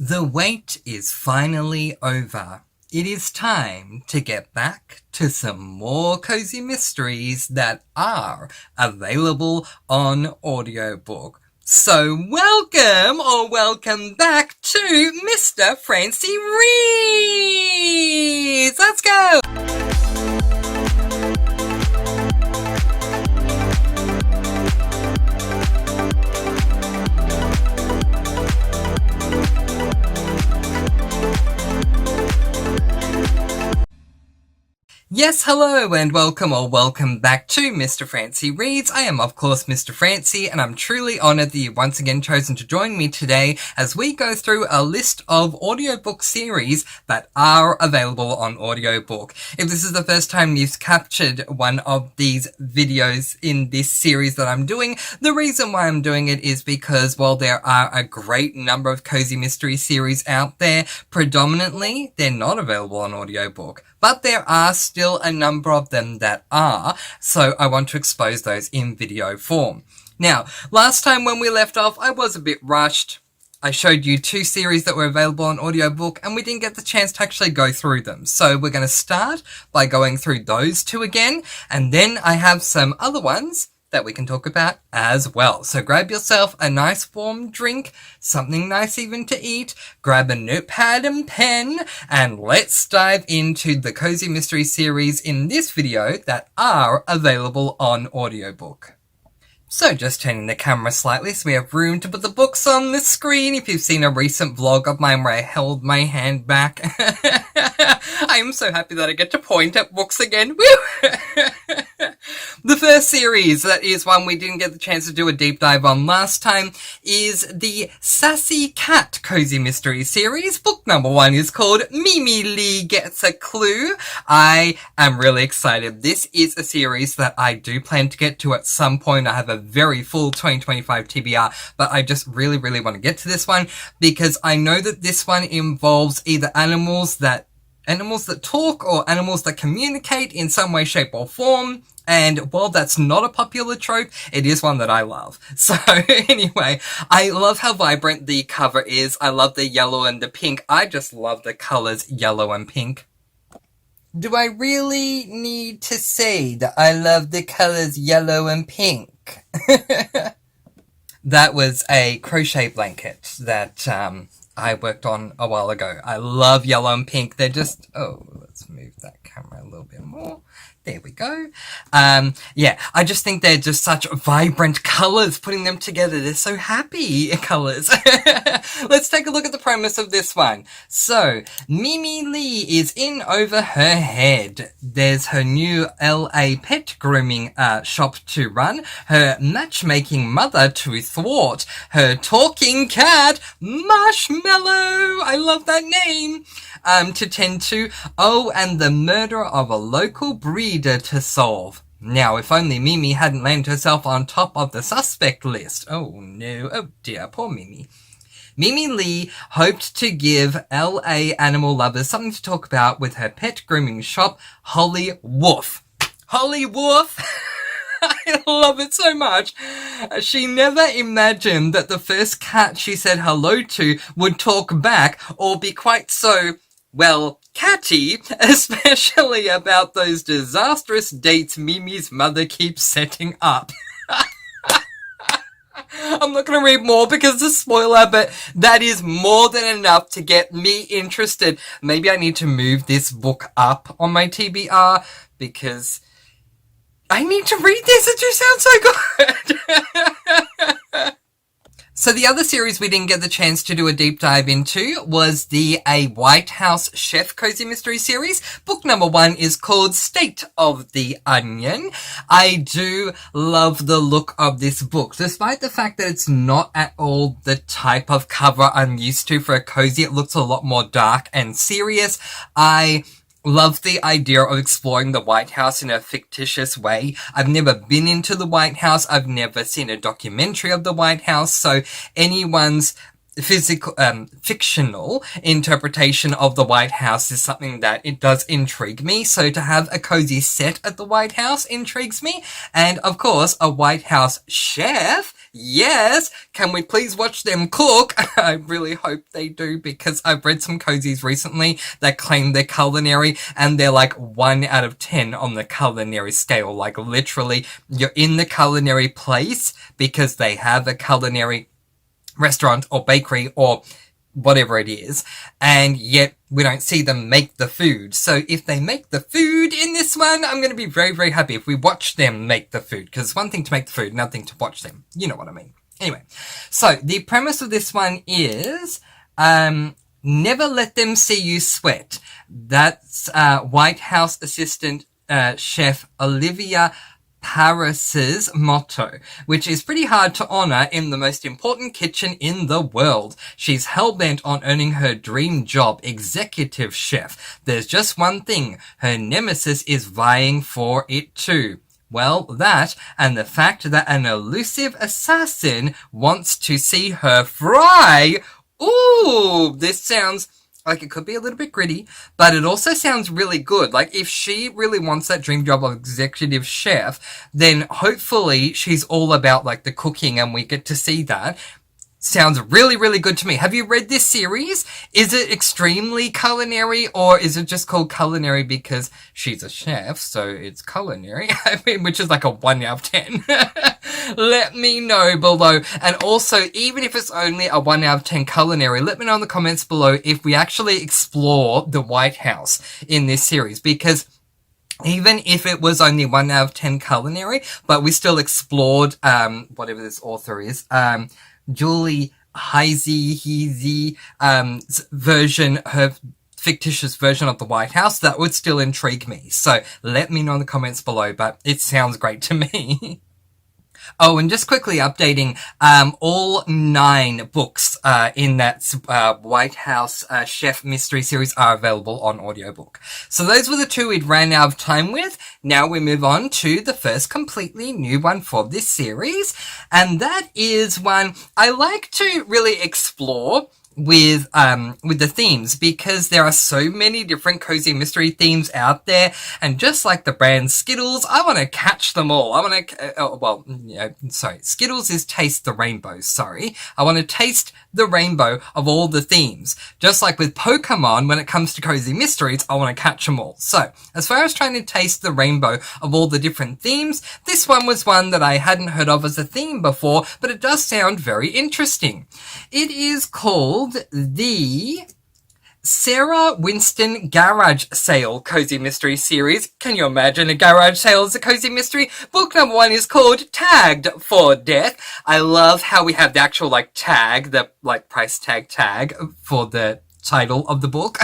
The wait is finally over. It is time to get back to some more cozy mysteries that are available on audiobook. So welcome back to Mr. Francy Reads! Let's go! Yes, hello and welcome back to Mr. Francy Reads. I am of course Mr. Francy and I'm truly honoured that you've once again chosen to join me today as we go through a list of audiobook series that are available on audiobook. If this is the first time you've captured one of these videos in this series that I'm doing, the reason why I'm doing it is because while there are a great number of cozy mystery series out there, predominantly they're not available on audiobook. But there are still a number of them that are, so I want to expose those in video form. Now, last time when we left off, I was a bit rushed. I showed you two series that were available on audiobook and we didn't get the chance to actually go through them. So we're going to start by going through those two again, and then I have some other ones that we can talk about as well. So grab yourself a nice warm drink, something nice even to eat, grab a notepad and pen, and let's dive into the cozy mystery series in this video that are available on audiobook. So just turning the camera slightly so we have room to put the books on the screen. If you've seen a recent vlog of mine where I held my hand back, I am so happy that I get to point at books again. Woo! The first series, that is one we didn't get the chance to do a deep dive on last time, is the Sassy Cat Cozy Mystery series. Book number 1 is called Mimi Lee Gets a Clue. I am really excited. This is a series that I do plan to get to at some point. I have a very full 2025 TBR, but I just really want to get to this one because I know that this one involves either animals that talk or animals that communicate in some way, shape or form. And while that's not a popular trope, it is one that I love. So anyway, I love how vibrant the cover is. I love the yellow and the pink. I just love the colors yellow and pink. Do I really need to say that I love the colors yellow and pink? That was a crochet blanket that I worked on a while ago. I love yellow and pink. They're just... Oh, let's move that camera a little bit more. There we go. Yeah, I just think they're just such vibrant colours, putting them together. They're so happy colours. Let's take a look at the premise of this one. So, Mimi Lee is in over her head. There's her new LA pet grooming shop to run, her matchmaking mother to thwart, her talking cat, Marshmallow, I love that name, to tend to, and the murder of a local breeder to solve. Now, if only Mimi hadn't landed herself on top of the suspect list. Oh no, oh dear, poor Mimi. Mimi Lee hoped to give LA animal lovers something to talk about with her pet grooming shop, Holly Woof. Holly Woof! I love it so much. She never imagined that the first cat she said hello to would talk back or be quite so, well, catty, especially about those disastrous dates Mimi's mother keeps setting up. I'm not going to read more because it's a spoiler, but that is more than enough to get me interested. Maybe I need to move this book up on my TBR because I need to read this. It just sounds so good. So the other series we didn't get the chance to do a deep dive into was the A White House Chef Cozy Mystery series. Book number 1 is called State of the Onion. I do love the look of this book. Despite the fact that it's not at all the type of cover I'm used to for a cozy, it looks a lot more dark and serious. I love the idea of exploring the White House in a fictitious way. I've never been into the White House. I've never seen a documentary of the White House. So anyone's fictional interpretation of the White House is something that it does intrigue me. So to have a cozy set at the White House intrigues me. And of course, a White House chef Yes, can we please watch them cook? I really hope they do, because I've read some cozies recently that claim they're culinary, and they're like 1 out of 10 on the culinary scale. Like, literally, you're in the culinary place because they have a culinary restaurant or bakery or whatever it is, and yet we don't see them make the food. So if they make the food in this one, I'm going to be very, very happy if we watch them make the food, because it's one thing to make the food, another thing to watch them. You know what I mean. Anyway, so the premise of this one is, never let them see you sweat. That's White House assistant chef Olivia Paris's motto, which is pretty hard to honor in the most important kitchen in the world. She's hell-bent on earning her dream job, executive chef. There's just one thing, her nemesis is vying for it too. Well, that, and the fact that an elusive assassin wants to see her fry. Ooh, this sounds like it could be a little bit gritty, but it also sounds really good. Like, if she really wants that dream job of executive chef, then hopefully she's all about, like, the cooking, and we get to see that. Sounds really, really good to me. Have you read this series? Is it extremely culinary, or is it just called culinary because she's a chef, so it's culinary? I mean, which is like a 1 out of 10. Let me know below. And also, even if it's only a 1 out of 10 culinary, let me know in the comments below if we actually explore the White House in this series, because even if it was only 1 out of 10 culinary, but we still explored, whatever this author is, Julie Heisey, version, her fictitious version of the White House, that would still intrigue me. So let me know in the comments below, but it sounds great to me. Oh, and just quickly updating, all 9 books in that White House Chef Mystery Series are available on audiobook. So those were the 2 we'd ran out of time with. Now we move on to the first completely new one for this series, and that is one I like to really explore with the themes, because there are so many different cozy mystery themes out there, and just like the brand Skittles, I want to catch them all. I want to, Skittles is taste the rainbow, I want to taste the rainbow of all the themes. Just like with Pokemon, when it comes to cozy mysteries, I want to catch them all. So, as far as trying to taste the rainbow of all the different themes, this one was one that I hadn't heard of as a theme before, but it does sound very interesting. It is called the Sarah Winston Garage Sale Cozy Mystery Series. Can you imagine a garage sale as a cozy mystery? Book number 1 is called Tagged for Death. I love how we have the actual, like, tag, the, like, price tag for the title of the book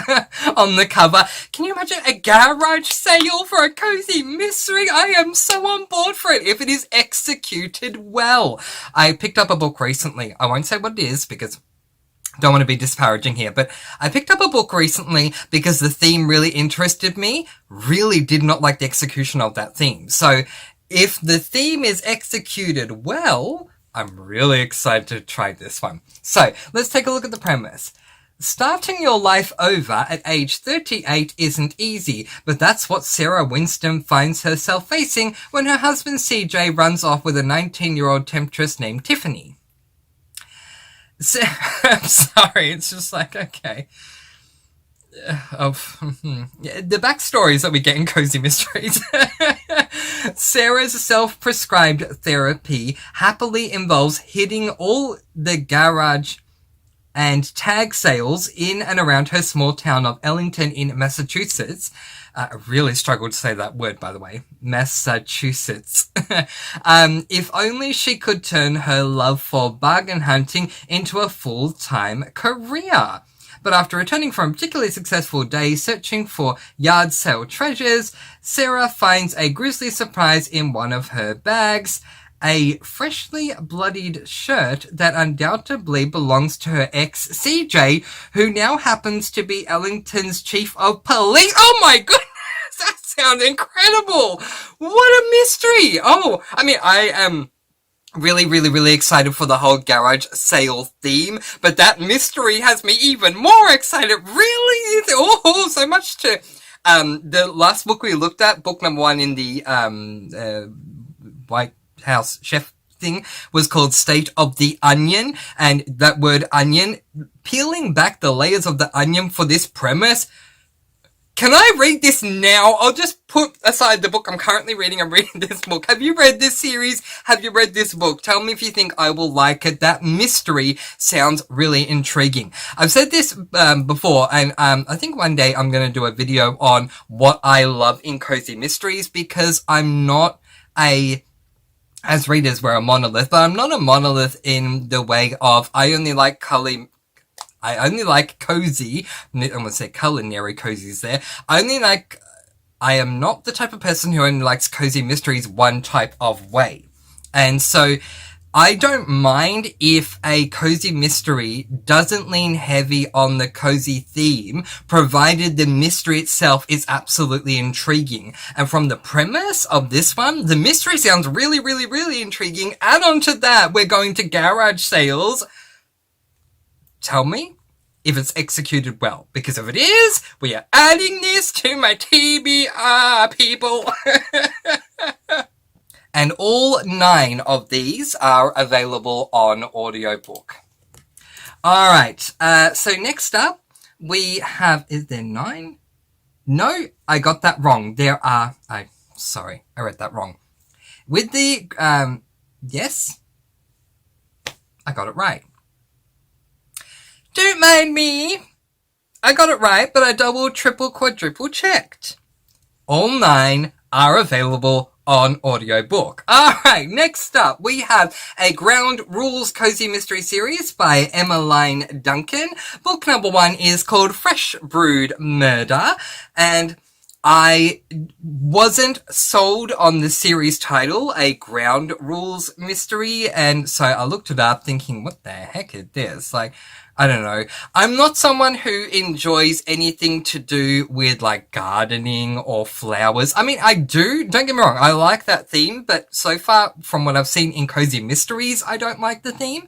on the cover. Can you imagine a garage sale for a cozy mystery? I am so on board for it if it is executed well. I picked up a book recently. I won't say what it is because don't want to be disparaging here, but I picked up a book recently because the theme really interested me. Really did not like the execution of that theme. So if the theme is executed well, I'm really excited to try this one. So let's take a look at the premise. Starting your life over at age 38 isn't easy, but that's what Sarah Winston finds herself facing when her husband CJ runs off with a 19-year-old temptress named Tiffany. I'm sorry, it's just like, okay. The backstories that we get in cozy mysteries. Sarah's self-prescribed therapy happily involves hitting all the garage and tag sales in and around her small town of Ellington in Massachusetts. I really struggled to say that word, by the way. Massachusetts. If only she could turn her love for bargain hunting into a full-time career. But after returning from a particularly successful day searching for yard sale treasures, Sarah finds a grisly surprise in one of her bags. A freshly bloodied shirt that undoubtedly belongs to her ex, CJ, who now happens to be Ellington's chief of police. Oh my goodness! That sounds incredible! What a mystery! Oh, I mean, I am really excited for the whole garage sale theme, but that mystery has me even more excited. Really? Oh, so much to... the last book we looked at, book number 1 in the, White House Chef thing was called State of the Onion, and that word onion, peeling back the layers of the onion for this premise. Can I read this now? I'll just put aside the book I'm currently reading and reading this book. Have you read this series? Have you read this book? Tell me if you think I will like it. That mystery sounds really intriguing. I've said this before, and I think one day I'm going to do a video on what I love in cozy mysteries, because I'm not as readers, we're a monolith, but I'm not a monolith in the way of I only like cozy, I'm going to say culinary cozies there. I am not the type of person who only likes cozy mysteries one type of way. And so I don't mind if a cozy mystery doesn't lean heavy on the cozy theme, provided the mystery itself is absolutely intriguing. And from the premise of this one, the mystery sounds really, really, really intriguing. Add on to that, we're going to garage sales. Tell me if it's executed well, because if it is, we are adding this to my TBR, people. And all 9 of these are available on audiobook. Alright, so next up, we have, is there 9? No, I got that wrong. There are, sorry, I read that wrong. With the, yes, I got it right. Don't mind me. I got it right, but I double, triple, quadruple checked. All 9 are available on audiobook. Alright, next up we have a Ground Rules Cozy Mystery Series by Emmeline Duncan. Book number 1 is called Fresh Brewed Murder, and I wasn't sold on the series title, a Ground Rules mystery, and so I looked it up thinking, what the heck is this? Like, I don't know. I'm not someone who enjoys anything to do with like gardening or flowers. I mean, I do, don't get me wrong, I like that theme, but so far from what I've seen in cozy mysteries, I don't like the theme.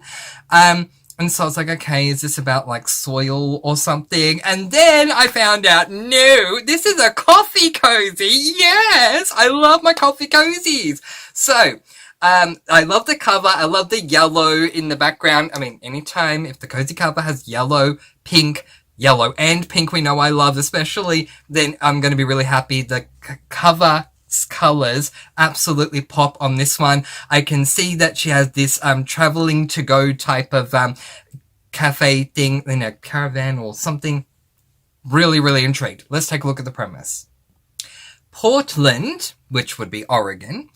And so I was like, okay, is this about like soil or something? And then I found out, no, this is a coffee cozy. Yes, I love my coffee cozies. So, I love the cover. I love the yellow in the background. I mean, anytime if the cozy cover has yellow and pink, we know I love especially, then I'm going to be really happy. The cover colors absolutely pop on this one. I can see that she has this traveling to go type of cafe thing in a caravan or something. Really, really intrigued. Let's take a look at the premise. Portland, which would be Oregon,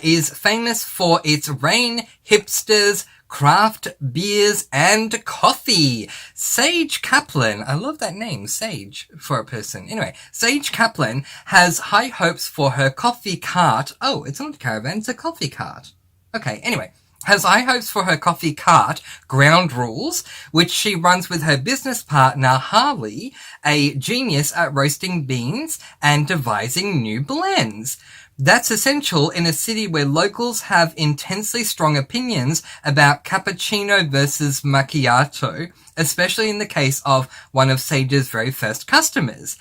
is famous for its rain, hipsters, craft beers, and coffee. Sage Kaplan, I love that name, Sage, for a person. Anyway, Sage Kaplan has high hopes for her coffee cart. Oh, it's not a caravan, it's a coffee cart. Okay, anyway. Has high hopes for her coffee cart, Ground Rules, which she runs with her business partner, Harley, a genius at roasting beans and devising new blends. That's essential in a city where locals have intensely strong opinions about cappuccino versus macchiato, especially in the case of one of Sage's very first customers.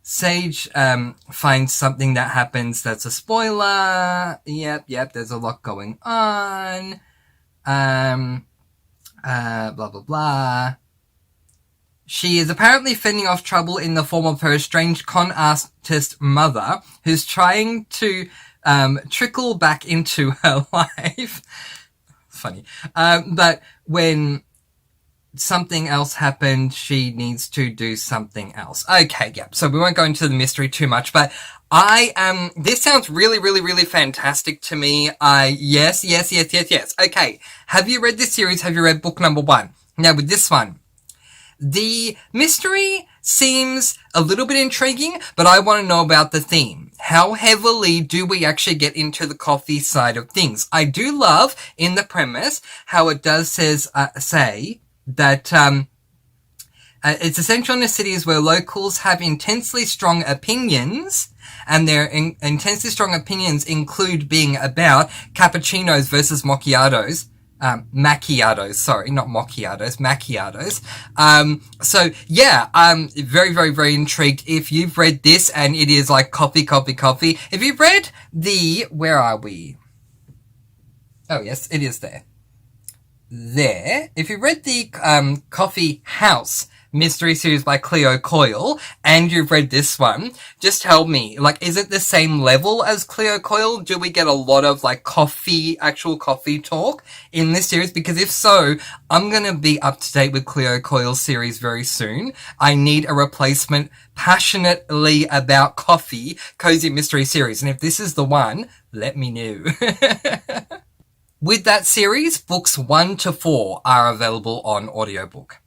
Sage finds something that happens that's a spoiler. Yep, there's a lot going on. Blah, blah, blah. She is apparently fending off trouble in the form of her estranged con artist mother, who's trying to trickle back into her life. Funny. But when something else happened, she needs to do something else. Okay, yeah, so we won't go into the mystery too much, but this sounds really, really, really fantastic to me. Yes. Okay, have you read this series? Have you read book number 1? Now with this one, the mystery seems a little bit intriguing, but I want to know about the theme. How heavily do we actually get into the coffee side of things? I do love in the premise how it does say that it's essential in the cities where locals have intensely strong opinions, and their intensely strong opinions include being about cappuccinos versus macchiatos. Macchiatos, sorry, not macchiatos, macchiatos. So yeah, I'm very, very, very intrigued. If you've read this and it is like coffee. If you've read where are we? Oh, yes, it is there. There. If you read the Coffee House mystery series by Cleo Coyle, and you've read this one, just tell me, like, is it the same level as Cleo Coyle? Do we get a lot of, like, actual coffee talk in this series? Because if so, I'm gonna be up to date with Cleo Coyle's series very soon. I need a replacement passionately about coffee cozy mystery series, and if this is the one, let me know. With that series, books 1 to 4 are available on audiobook.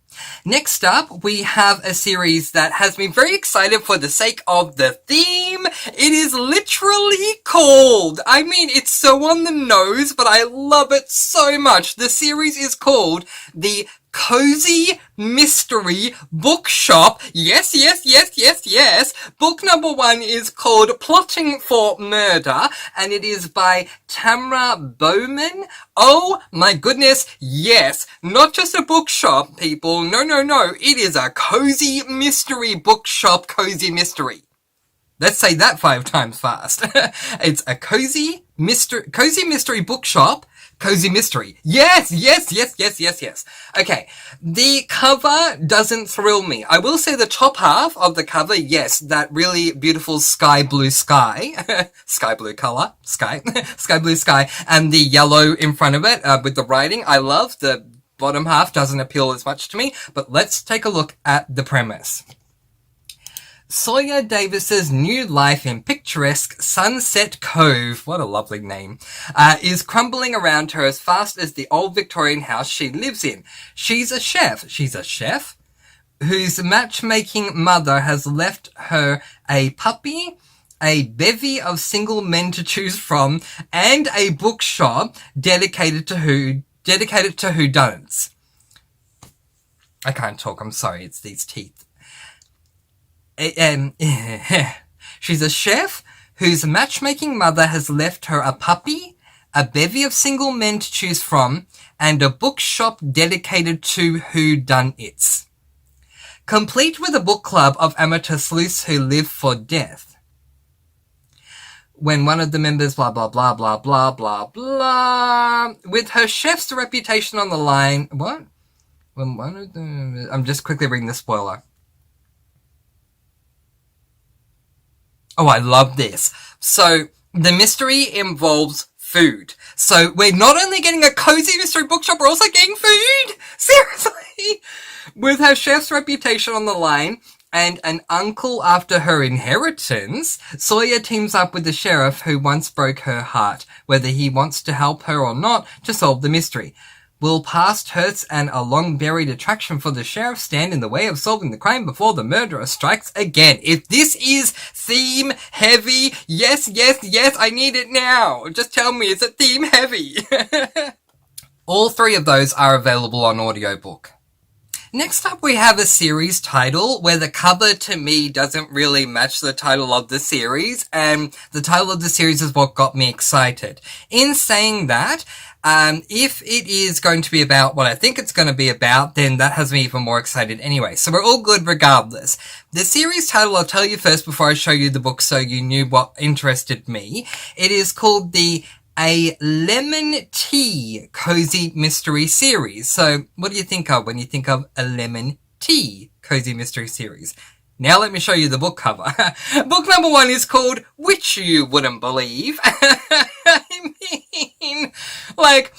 Next up, we have a series that has me very excited for the sake of the theme. It is literally called, I mean, it's so on the nose, but I love it so much. The series is called The Cozy Mystery Bookshop. Yes, yes, yes, yes, yes. Book number 1 is called Plotting for Murder, and it is by Tamra Bowman. Oh my goodness, yes. Not just a bookshop, people. No, no, no. It is a cozy mystery bookshop, cozy mystery. Let's say that 5 times fast. It's a cozy mystery bookshop, cozy mystery. Yes, yes, yes, yes, yes, yes. Okay, the cover doesn't thrill me. I will say the top half of the cover, yes, that really beautiful sky blue sky, sky blue color, sky blue sky, and the yellow in front of it with the writing, I love. The bottom half doesn't appeal as much to me, but let's take a look at the premise. Sawyer Davis's new life in picturesque Sunset Cove, what a lovely name, is crumbling around her as fast as the old Victorian house she lives in. She's a chef whose matchmaking mother has left her a puppy, a bevy of single men to choose from, and a bookshop dedicated to whodunits. I can't talk, I'm sorry, it's these teeth. She's a chef whose matchmaking mother has left her a puppy, a bevy of single men to choose from, and a bookshop dedicated to whodunits. Complete with a book club of amateur sleuths who live for death. When one of the members blah blah blah blah blah blah blah, with her chef's reputation on the line. What? When one of them, I'm just quickly reading the spoiler. Oh, I love this. So, the mystery involves food. So, we're not only getting a cozy mystery bookshop, we're also getting food! Seriously! With her chef's reputation on the line, and an uncle after her inheritance, Sawyer teams up with the sheriff who once broke her heart, whether he wants to help her or not, to solve the mystery. Will past hurts and a long-buried attraction for the sheriff stand in the way of solving the crime before the murderer strikes again? If this is theme-heavy, yes, yes, yes, I need it now. Just tell me, is it theme-heavy? All 3 of those are available on audiobook. Next up, we have a series title where the cover to me doesn't really match the title of the series, and the title of the series is what got me excited. In saying that, if it is going to be about what I think it's going to be about, then that has me even more excited anyway. So we're all good regardless. The series title, I'll tell you first before I show you the book so you knew what interested me. It is called the A Lemon Tea Cozy Mystery Series. So what do you think of when you think of a lemon tea cozy mystery series? Now let me show you the book cover. Book number 1 is called Which You Wouldn't Believe. I mean, like,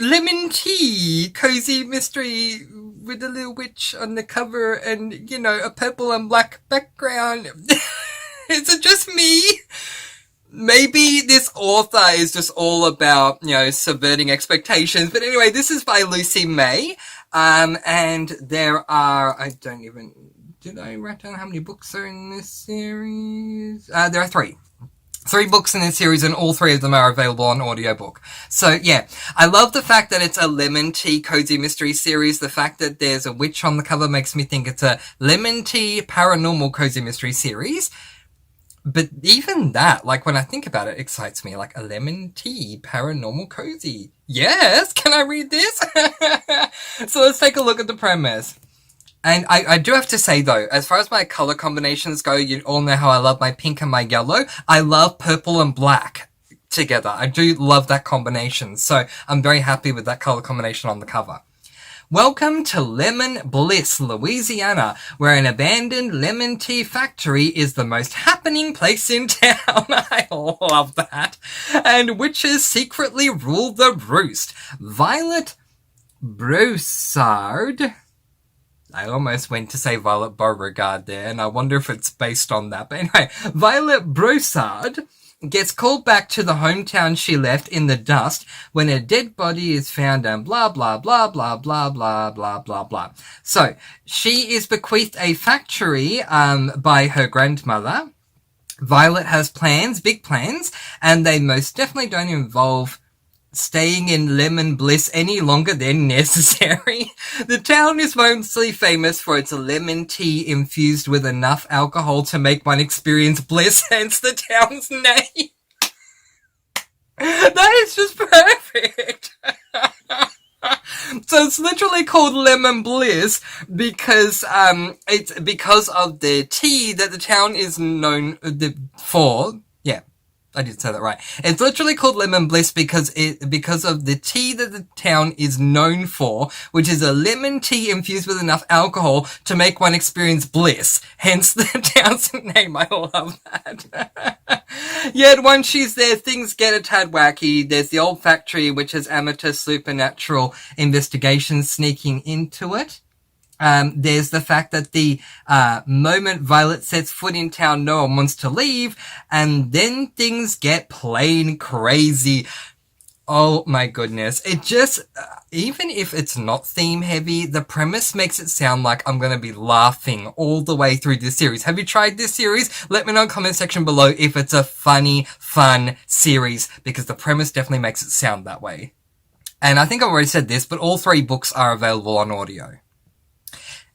lemon tea, cozy mystery with a little witch on the cover and, you know, a purple and black background. Is it just me? Maybe this author is just all about, you know, subverting expectations. But anyway, this is by Lucy May. And there are, did I write down how many books are in this series? There are 3. 3 books in this series, and all 3 of them are available on audiobook. So, yeah, I love the fact that it's a lemon tea cozy mystery series. The fact that there's a witch on the cover makes me think it's a lemon tea paranormal cozy mystery series. But even that, like, when I think about it, excites me. Like, a lemon tea paranormal cozy. Yes! Can I read this? So let's take a look at the premise. And I do have to say, though, as far as my color combinations go, you all know how I love my pink and my yellow. I love purple and black together. I do love that combination, so I'm very happy with that color combination on the cover. Welcome to Lemon Bliss, Louisiana, where an abandoned lemon tea factory is the most happening place in town. I love that. And witches secretly rule the roost. Violet Broussard. I almost went to say Violet Beauregard there, and I wonder if it's based on that. But anyway, Violet Broussard gets called back to the hometown she left in the dust when a dead body is found and blah, blah, blah, blah, blah, blah, blah, blah, blah. So, she is bequeathed a factory by her grandmother. Violet has plans, big plans, and they most definitely don't involve staying in Lemon Bliss any longer than necessary. The town is mostly famous for its lemon tea infused with enough alcohol to make one experience bliss, hence the town's name. That is just perfect. So it's literally called Lemon Bliss because it's because of the tea that the town is known for. Yeah, I did say that right. It's literally called Lemon Bliss because of the tea that the town is known for, which is a lemon tea infused with enough alcohol to make one experience bliss. Hence the town's name. I love that. Yet once she's there, things get a tad wacky. There's the old factory, which has amateur supernatural investigations sneaking into it. There's the fact that the moment Violet sets foot in town, no one wants to leave, and then things get plain crazy. Oh my goodness. It just, even if it's not theme heavy, the premise makes it sound like I'm gonna be laughing all the way through this series. Have you tried this series? Let me know in the comment section below if it's a funny, fun series, because the premise definitely makes it sound that way. And I think I've already said this, but all 3 books are available on audio.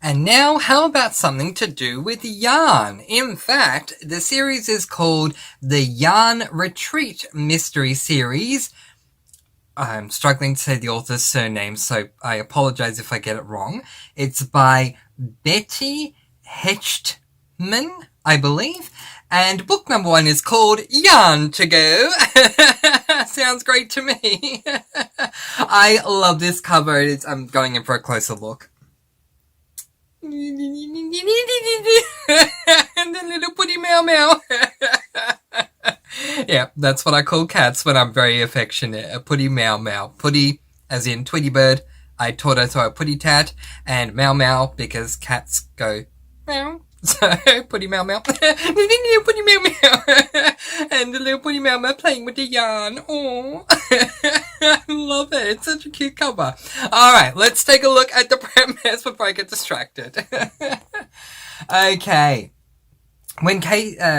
And now, how about something to do with yarn? In fact, the series is called the Yarn Retreat Mystery Series. I'm struggling to say the author's surname, so I apologize if I get it wrong. It's by Betty Hechtman, I believe. And book number 1 is called Yarn to Go. Sounds great to me. I love this cover. I'm going in for a closer look. And the little putty meow meow. Yeah, that's what I call cats when I'm very affectionate. A putty meow meow. Putty as in Tweety bird. I taught her to a putty tat. And meow meow because cats go meow. So, putty meow meow. Putty meow meow. And the little putty meow meow playing with the yarn. Oh, I love it. It's such a cute cover. Alright, let's take a look at the premise before I get distracted. Okay. When Casey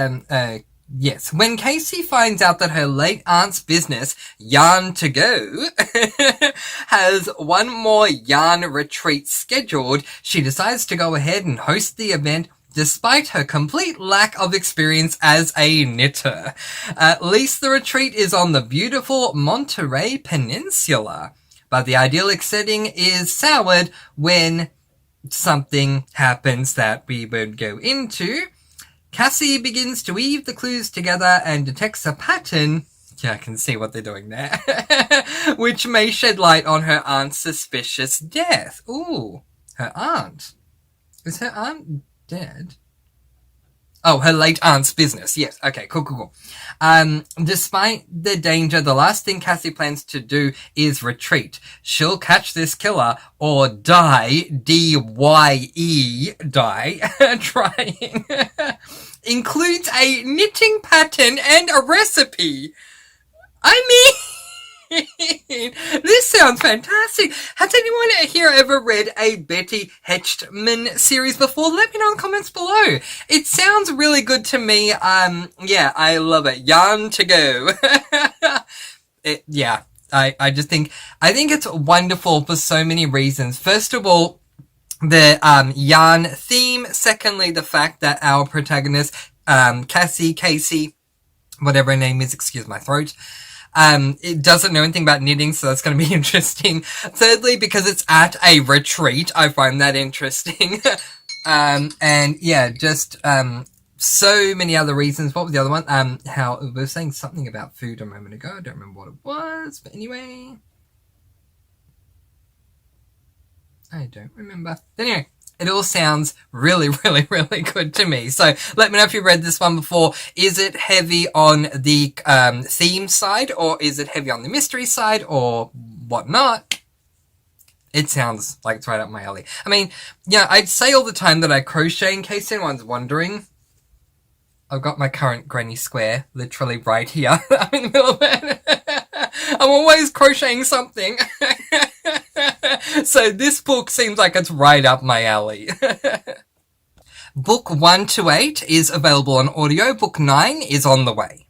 finds out that her late aunt's business, Yarn to Go, has one more yarn retreat scheduled, she decides to go ahead and host the event despite her complete lack of experience as a knitter. At least the retreat is on the beautiful Monterey Peninsula, but the idyllic setting is soured when something happens that we won't go into. Cassie begins to weave the clues together and detects a pattern. Yeah, I can see what they're doing there. Which may shed light on her aunt's suspicious death. Ooh, her aunt. Is her aunt dead? Oh, her late aunt's business. Yes. Okay, cool. Despite the danger, the last thing Cassie plans to do is retreat. She'll catch this killer or die, D-Y-E, die, trying. Includes a knitting pattern and a recipe. I mean, this sounds fantastic. Has anyone here ever read a Betty Hechtman series before? Let me know in the comments below. It sounds really good to me. Yeah, I love it. Yarn to Go. I think it's wonderful for so many reasons. First of all, the yarn theme. Secondly, the fact that our protagonist, Casey, whatever her name is, excuse my throat, it doesn't know anything about knitting, so that's going to be interesting. Thirdly, because it's at a retreat, I find that interesting. And yeah, just so many other reasons. What was the other one? How we were saying something about food a moment ago. I don't remember what it was, but anyway, I don't remember. Anyway, it all sounds really, really, really good to me. So let me know if you've read this one before. Is it heavy on the theme side, or is it heavy on the mystery side, or whatnot? It sounds like it's right up my alley. I mean, yeah, I'd say all the time that I crochet, in case anyone's wondering. I've got my current granny square literally right here. I'm in the middle of it. I'm always crocheting something. So this book seems like it's right up my alley. Book 1 to 8 is available on audio. Book 9 is on the way.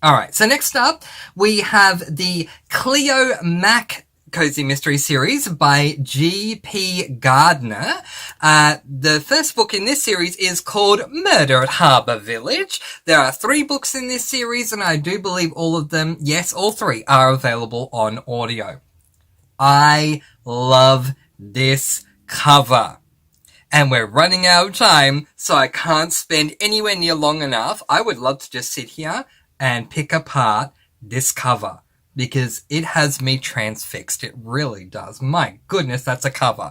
Alright, so next up we have the Cleo Mac Cozy Mystery Series by G.P. Gardner. The first book in this series is called Murder at Harbour Village. There are 3 books in this series, and I do believe all of them, yes, all 3 are available on audio. I love this cover. And we're running out of time, so I can't spend anywhere near long enough. I would love to just sit here and pick apart this cover, because it has me transfixed. It really does. My goodness, that's a cover.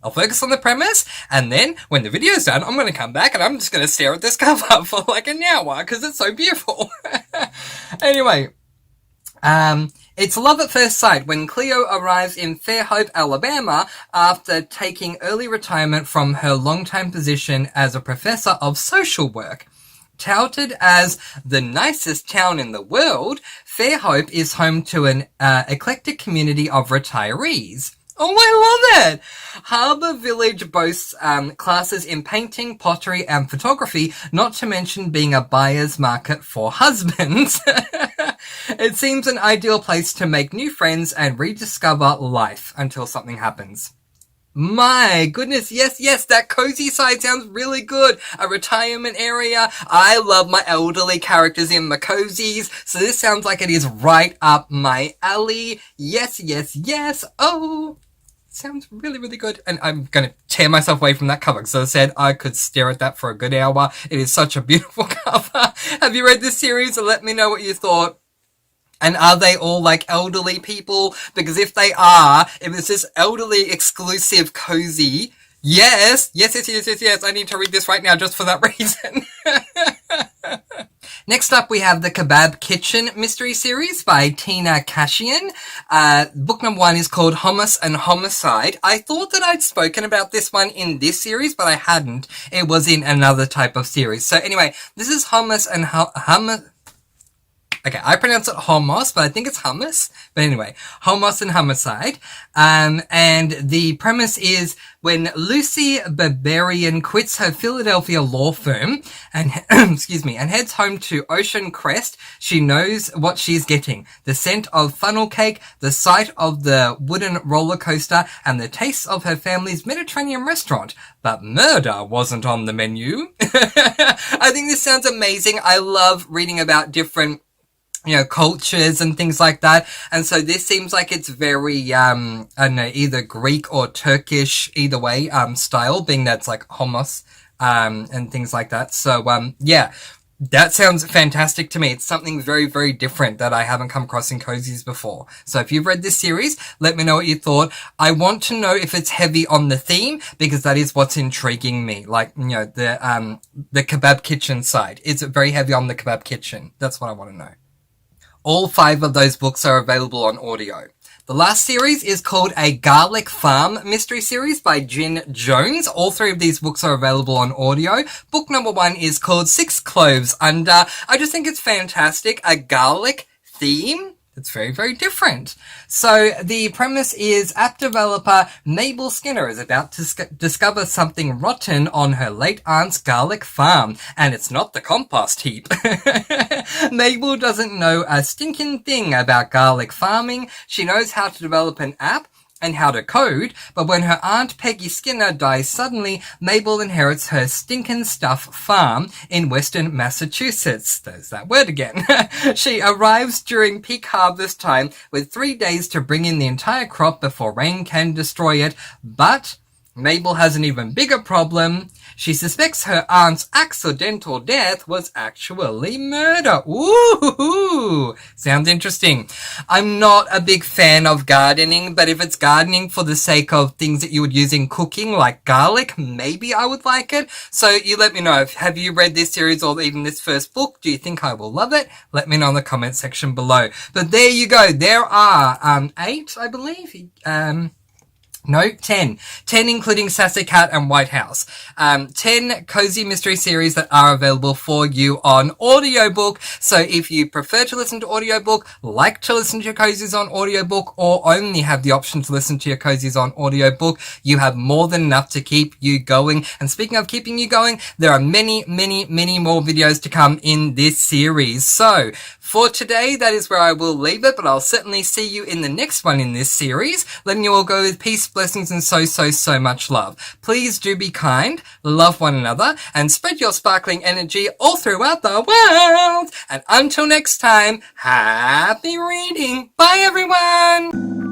I'll focus on the premise, and then when the video's done, I'm going to come back and I'm just going to stare at this cover for like an hour because it's so beautiful. Anyway, it's love at first sight when Cleo arrives in Fairhope, Alabama after taking early retirement from her longtime position as a professor of social work. Touted as the nicest town in the world, Fairhope is home to an eclectic community of retirees. Oh, I love it! Harbour Village boasts classes in painting, pottery, and photography, not to mention being a buyer's market for husbands. It seems an ideal place to make new friends and rediscover life until something happens. My goodness, yes, that cozy side sounds really good. A retirement area. I love my elderly characters in my cozies, so this sounds like it is right up my alley. Yes. Oh, sounds really, really good. And I'm gonna tear myself away from that cover, because as I said, I could stare at that for a good hour. It is such a beautiful cover. Have you read this series? Let me know what you thought. And are they all like elderly people? Because if they are, if it's this elderly exclusive cozy, yes, I need to read this right now just for that reason. Next up, we have the Kebab Kitchen Mystery Series by Tina Cashian. Book number 1 is called Hummus and Homicide. I thought that I'd spoken about this one in this series, but I hadn't. It was in another type of series. So anyway, this is Hummus and Hummus. Okay, I pronounce it homos, but I think it's hummus. But anyway, homos and homicide. And the premise is when Lucy Barbarian quits her Philadelphia law firm and, and heads home to Ocean Crest, she knows what she's getting. The scent of funnel cake, the sight of the wooden roller coaster, and the taste of her family's Mediterranean restaurant. But murder wasn't on the menu. I think this sounds amazing. I love reading about different cultures and things like that. And so this seems like it's very, I don't know, either Greek or Turkish, either way, style, being that's like hummus, and things like that. So, yeah, that sounds fantastic to me. It's something very, very different that I haven't come across in cozies before. So if you've read this series, let me know what you thought. I want to know if it's heavy on the theme, because that is what's intriguing me. Like, the kebab kitchen side. Is it very heavy on the kebab kitchen? That's what I want to know. All 5 of those books are available on audio. The last series is called A Garlic Farm Mystery Series by Jen Jones. All 3 of these books are available on audio. Book number 1 is called 6 Cloves Under. I just think it's fantastic. A garlic theme. It's very, very different. So the premise is app developer Mabel Skinner is about to discover something rotten on her late aunt's garlic farm, and it's not the compost heap. Mabel doesn't know a stinking thing about garlic farming. She knows how to develop an app and how to code, but when her Aunt Peggy Skinner dies suddenly, Mabel inherits her stinkin' stuff farm in western Massachusetts. There's that word again. She arrives during peak harvest time with 3 days to bring in the entire crop before rain can destroy it, but Mabel has an even bigger problem. She suspects her aunt's accidental death was actually murder. Ooh, sounds interesting. I'm not a big fan of gardening, but if it's gardening for the sake of things that you would use in cooking, like garlic, maybe I would like it. So you let me know. Have you read this series or even this first book? Do you think I will love it? Let me know in the comment section below. But there you go. There are 8, I believe. No, 10. 10 including Sassy Cat and White House. 10 cozy mystery series that are available for you on audiobook. So if you prefer to listen to audiobook, like to listen to your cozies on audiobook, or only have the option to listen to your cozies on audiobook, you have more than enough to keep you going. And speaking of keeping you going, there are many, many, many more videos to come in this series. So for today, that is where I will leave it, but I'll certainly see you in the next one in this series. Letting you all go with peace, blessings, and so much love. Please do be kind, love one another, and spread your sparkling energy all throughout the world. And until next time, happy reading. Bye, everyone.